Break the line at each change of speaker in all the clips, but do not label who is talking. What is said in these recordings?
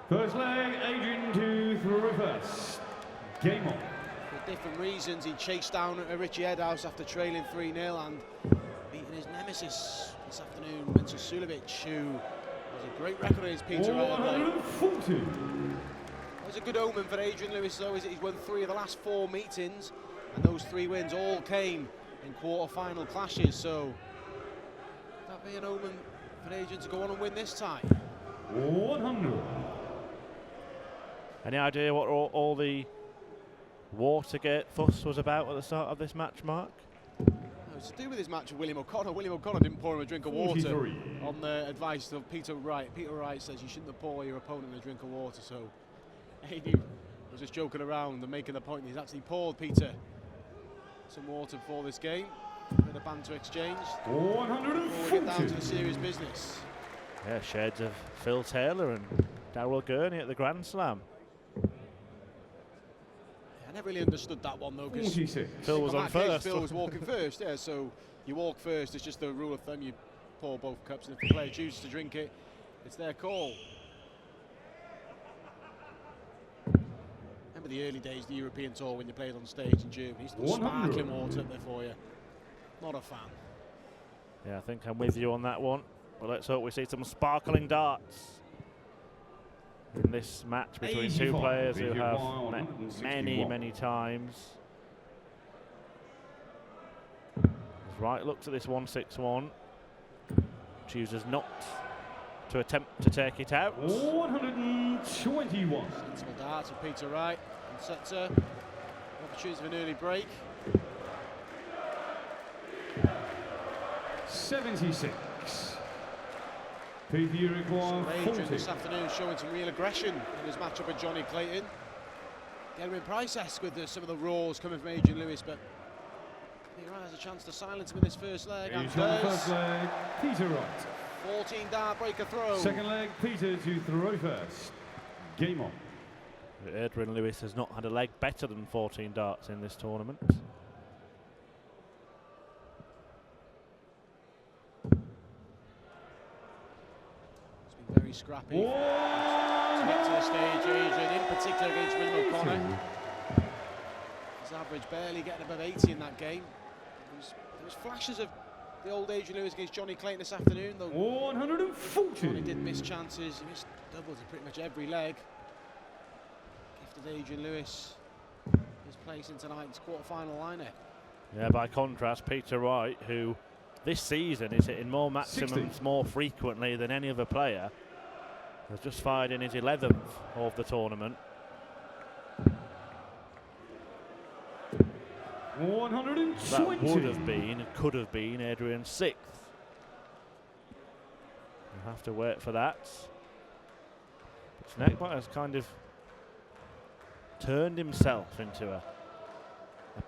First leg, Adrian to throw first. Game on.
For different reasons, he chased down Richie Edhouse after trailing 3-0 and beating his nemesis this afternoon, Vince Sulevic, who has a great record against Peter Wright.
140.
It was a good omen for Adrian Lewis, though, is that he's won 3 of the last 4 meetings, and those 3 wins all came in quarter-final clashes, so that be an omen for Adrian to go on and win this time.
100.
Any idea what all the Watergate fuss was about at the start of this match, Mark?
It's to do with his match with William O'Connor. William O'Connor didn't pour him a drink of water
43.
on the advice of Peter Wright. Peter Wright says you shouldn't have poured your opponent a drink of water, so Adrian was just joking around and making the point that he's actually poured Peter some water before this game. A bit of banter exchange.
140.
Before we get down to the serious business.
Yeah, shades of Phil Taylor and Darrell Gurney at the Grand Slam.
I never really understood that one though, because
Phil was on first.
Phil was walking first, yeah, so you walk first, it's just the rule of thumb, you pour both cups, and if the player chooses to drink it, it's their call. Remember the early days of the European Tour when you played on stage in Germany? Sparkling water up there for you. Not a fan.
Yeah, I think I'm with you on that one. But let's hope we see some sparkling darts in this match between 2 players who have met many times. As Wright looks at this 161, chooses not to attempt to take it out.
121. Sensible darts of Peter Wright and setter. Opportunity for an early break.
76. Peter requires 40.
This afternoon showing some real aggression in his matchup with Johnny Clayton. Gerwin Price-esque with some of the roars coming from Adrian Lewis, but Peter Wright has a chance to silence him in this first leg. And
first leg, Peter Wright.
14 dart breaker throw.
Second leg, Peter to throw first. Game on.
Adrian Lewis has not had a leg better than 14 darts in this tournament.
Very scrappy to get to the stage, Adrian, in particular against William O'Connor. His average barely getting above 80 in that game. There was flashes of the old Adrian Lewis against Johnny Clayton this afternoon, though
140.
Johnny did miss chances, he missed doubles in pretty much every leg. Gifted Adrian Lewis his place in tonight's quarter-final lineup.
Yeah, by contrast, Peter Wright, who this season is hitting more maximums more frequently than any other player, has just fired in his 11th of the tournament.
120.
That would have been, could have been Adrian's 6th. You'll have to wait for that. But Snakebite has kind of turned himself into a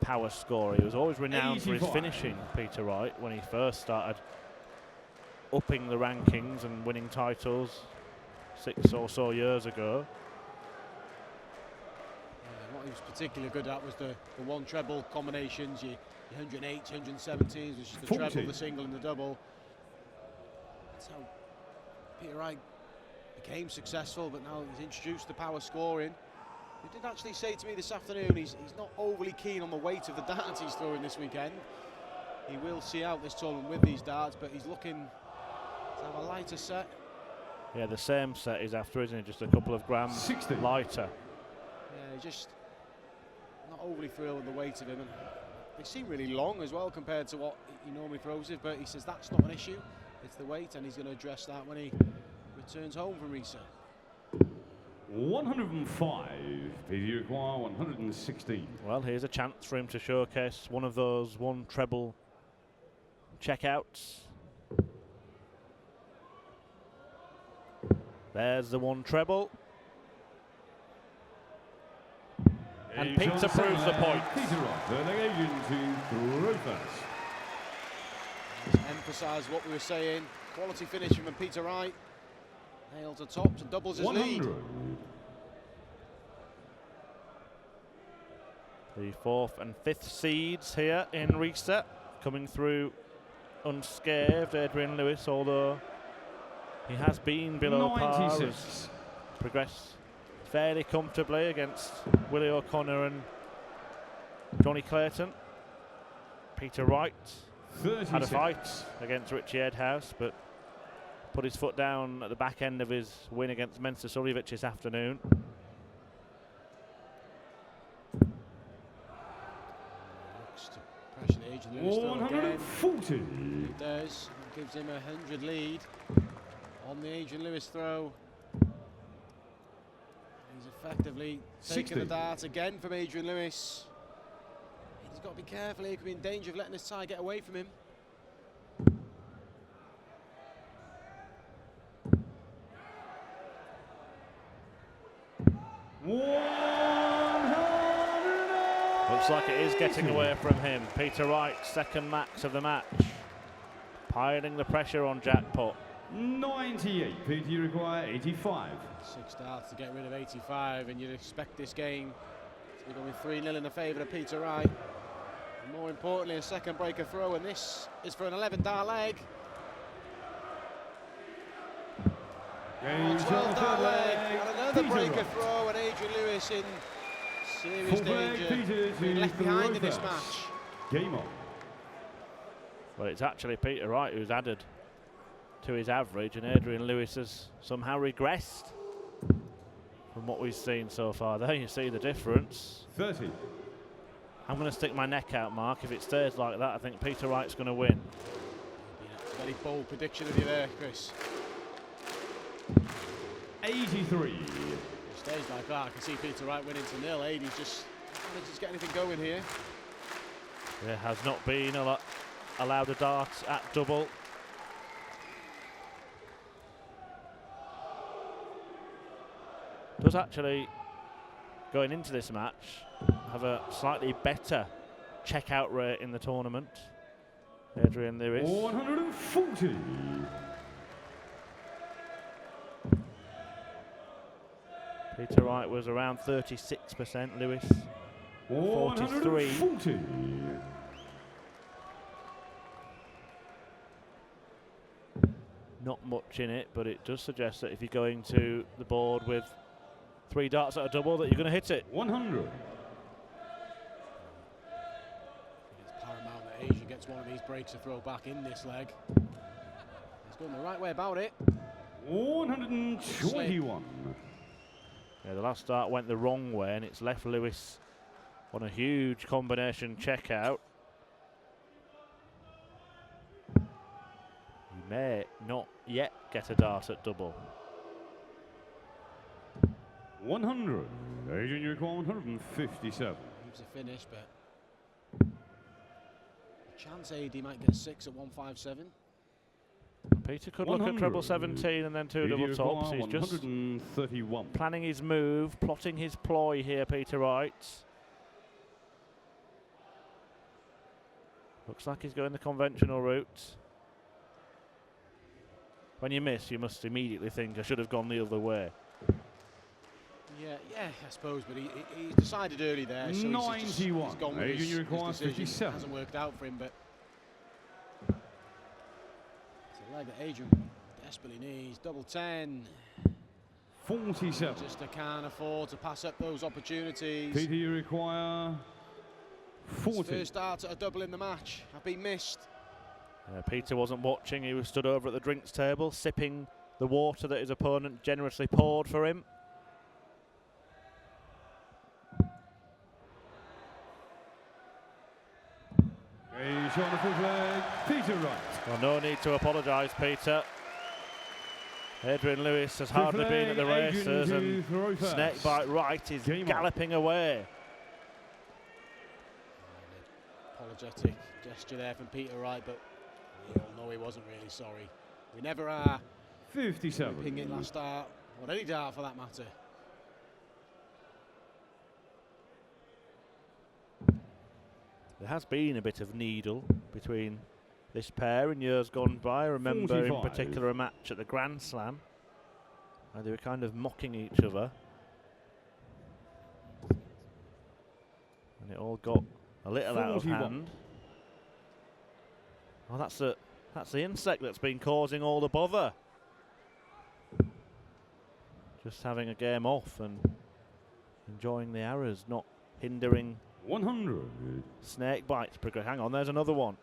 power scorer. He was always renowned for his finishing, Peter Wright, when he first started upping the rankings and winning titles 6 or so years ago.
What he was particularly good at was the one treble combinations, your 108s, 117s, which is the
40.
treble, the single and the double. That's how Peter Wright became successful, but now he's introduced the power scoring. He did actually say to me this afternoon he's not overly keen on the weight of the darts he's throwing this weekend. He will see out this tournament with these darts, but he's looking to have a lighter set.
Yeah, the same set is after, isn't it? Just a couple of grams
60.
lighter.
Yeah, just not overly thrilled with the weight of him. And they seem really long as well compared to what he normally throws it, but he says that's not an issue. It's the weight, and he's going to address that when he returns home from reset.
105. Peter require 116.
Well, here's a chance for him to showcase one of those one treble checkouts. There's the one treble. And Peter proves the point.
Peter Wright, the Adrian to throw first.
Emphasise what we were saying. Quality finishing from Peter Wright. Nails the tops and doubles his
100.
lead.
The 4th and 5th seeds here in reset, coming through unscathed. Adrian Lewis, although he has been below par, as progressed fairly comfortably against Willie O'Connor and Johnny Clayton. Peter Wright had a fight against Richie Edhouse, but put his foot down at the back end of his win against Mensa Suljovic this afternoon.
Looks to pressure the Adrian Lewis throw again.
140.
He does. That gives him a 100 lead on the Adrian Lewis throw. He's effectively taking the dart again from Adrian Lewis. He's got to be careful here. He could be in danger of letting his tie get away from him.
Looks like it is getting away from him. Peter Wright, second max of the match. Piling the pressure on Jackpot.
98. Peter, you require 85.
6 darts to get rid of 85, and you'd expect this game to be going 3-0 in the favour of Peter Wright. And more importantly, a second breaker throw, and this is for an 11-dart leg. 12-dart leg, and another breaker throw, and Adrian Lewis in serious danger, being left behind in this match.
Game on.
Well, it's actually Peter Wright who's added to his average, and Adrian Lewis has somehow regressed from what we've seen so far. There you see the difference.
30.
I'm going to stick my neck out, Mark. If it stays like that, I think Peter Wright's going to win.
Yeah, very bold prediction of you there, Chris.
83.
If it stays like that, I can see Peter Wright winning to 0. 80 just manages to get anything going here.
There has not been allowed a dart at double. Does actually, going into this match, have a slightly better checkout rate in the tournament. Adrian Lewis.
140.
Peter Wright was around 36%, Lewis 43.
140.
Not much in it, but it does suggest that if you're going to the board with 3 darts at a double, that you're going to hit it.
100.
It's paramount that Adrian gets one of these breaks to throw back in this leg. He's going the right way about it.
121.
Yeah, the last dart went the wrong way, and it's left Lewis on a huge combination check out. He may not yet get a dart at double.
100. Adrian, you require 157.
Keeps a finish, but a chance AD might get 6 at 157.
Peter could look at treble 17 and then 2 double tops. He's just planning his move, plotting his ploy here, Peter Wright. Looks like he's going the conventional route. When you miss, you must immediately think, I should have gone the other way.
Yeah, I suppose, but he's decided early there. So
91.
he's gone with his decision.
57.
It hasn't worked out for him, but it's a leg that Adrian desperately needs. Double 10.
47.
Just can't afford to pass up those opportunities.
Peter, you require 40.
His first start at a double in the match have been missed.
Peter wasn't watching. He was stood over at the drinks table, sipping the water that his opponent generously poured for him.
He's on the full leg. Peter Wright.
Well, no need to apologise, Peter. Adrian Lewis has hardly been at the races, and Snakebite Wright is galloping away.
Apologetic gesture there from Peter Wright, but we all know he wasn't really sorry. We never are.
57.
Ping it last start, or any dart for that matter.
There has been a bit of needle between this pair in years gone by. I remember
45.
in particular a match at the Grand Slam where they were kind of mocking each other, and it all got a little
41.
out of hand. Oh, that's the insect that's been causing all the bother. just having a game off and enjoying the arrows, not hindering
100.
snake bites progress. Hang on, there's another one.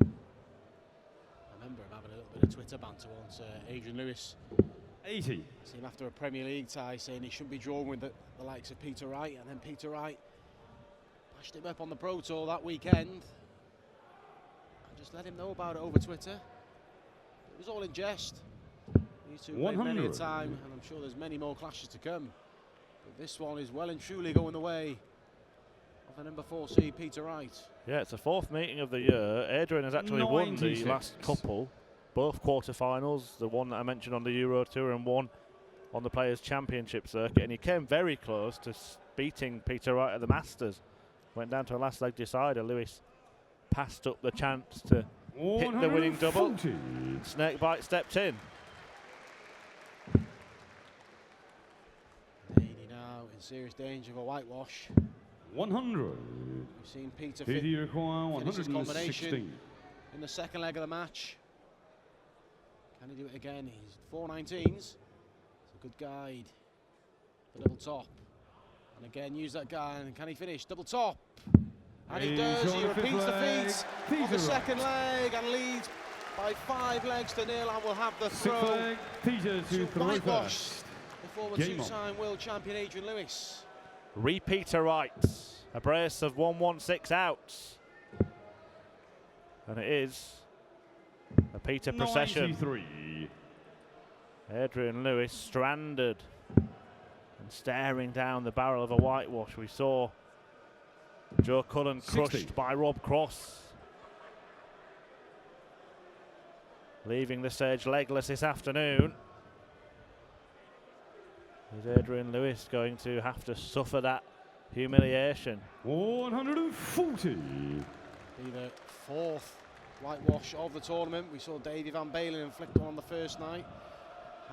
I remember him having a little bit of Twitter banter once. Adrian Lewis
80.
seen after a Premier League tie saying he shouldn't be drawn with the likes of Peter Wright, and then Peter Wright bashed him up on the Pro Tour that weekend. I just let him know about it over Twitter. It was all in jest. These two played many a time, and I'm sure there's many more clashes to come. But this one is well and truly going the way of the number 4 seed, Peter Wright.
Yeah, it's the 4th meeting of the year. Adrian has actually won the last couple, both quarterfinals, the one that I mentioned on the Euro Tour and one on the Players' Championship circuit, and he came very close to beating Peter Wright at the Masters. Went down to a last leg decider. Lewis passed up the chance to hit the winning double. Snakebite stepped in.
80 now in serious danger of a whitewash.
100.
We've seen Peter
require
finish his combination
116.
in the second leg of the match. Can he do it again? He's 419s. It's a good guide. The double top. And again, use that guy. And can he finish? Double top. And he does. He repeats the feat on the second leg and leads by 5 legs to 0 and will have the throw.
Peter to
whitewash the former 2-time world champion Adrian Lewis.
Repeater Wright. A brace of 116 outs. And it is a Peter procession.
93.
Adrian Lewis stranded and staring down the barrel of a whitewash. We saw Joe Cullen crushed by Rob Cross, leaving the stage legless this afternoon. Is Adrian Lewis going to have to suffer that humiliation?
140.
Be the 4th whitewash of the tournament. We saw Davy Van Balen inflict one on the first night.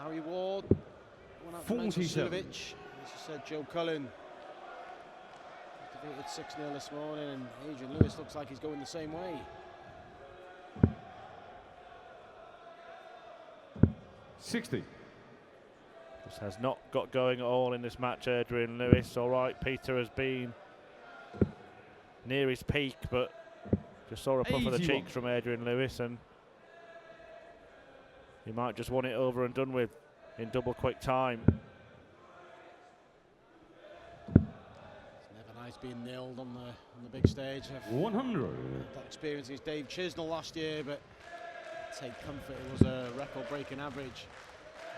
Harry Ward went out to Sulovic. As you said, Joe Cullen defeated 6-0 this morning, and Adrian Lewis looks like he's going the same way.
60.
Just has not got going at all in this match, Adrian Lewis. All right, Peter has been near his peak, but just saw a puff of the cheeks from Adrian Lewis, and he might just want it over and done with in double quick time.
It's never nice being nailed on the big stage.
100.
That experience against Dave Chisnell last year, but take comfort, it was a record-breaking average.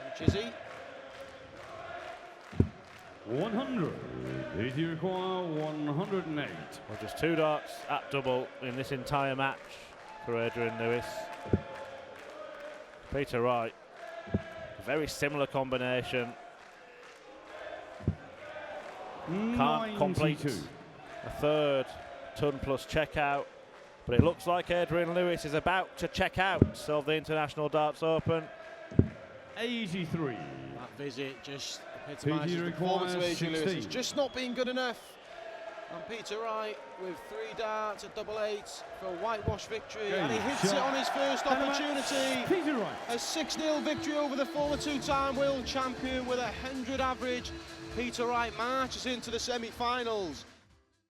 And Chizzy.
100. Did you require 108?
Well, just 2 darts at double in this entire match for Adrian Lewis. Peter Wright, a very similar combination. Can't complete a 3rd ton plus checkout, but it looks like Adrian Lewis is about to check out of the International Darts Open.
83.
That visit just epitomises the performance of Adrian Lewis. It's just not been good enough. And Peter Wright with 3 darts at double 8 for a whitewash victory, and he hits it on his first opportunity.
Peter Wright.
A 6-0 victory over the former 2-time world champion with a 100 average. Peter Wright marches into the semi-finals.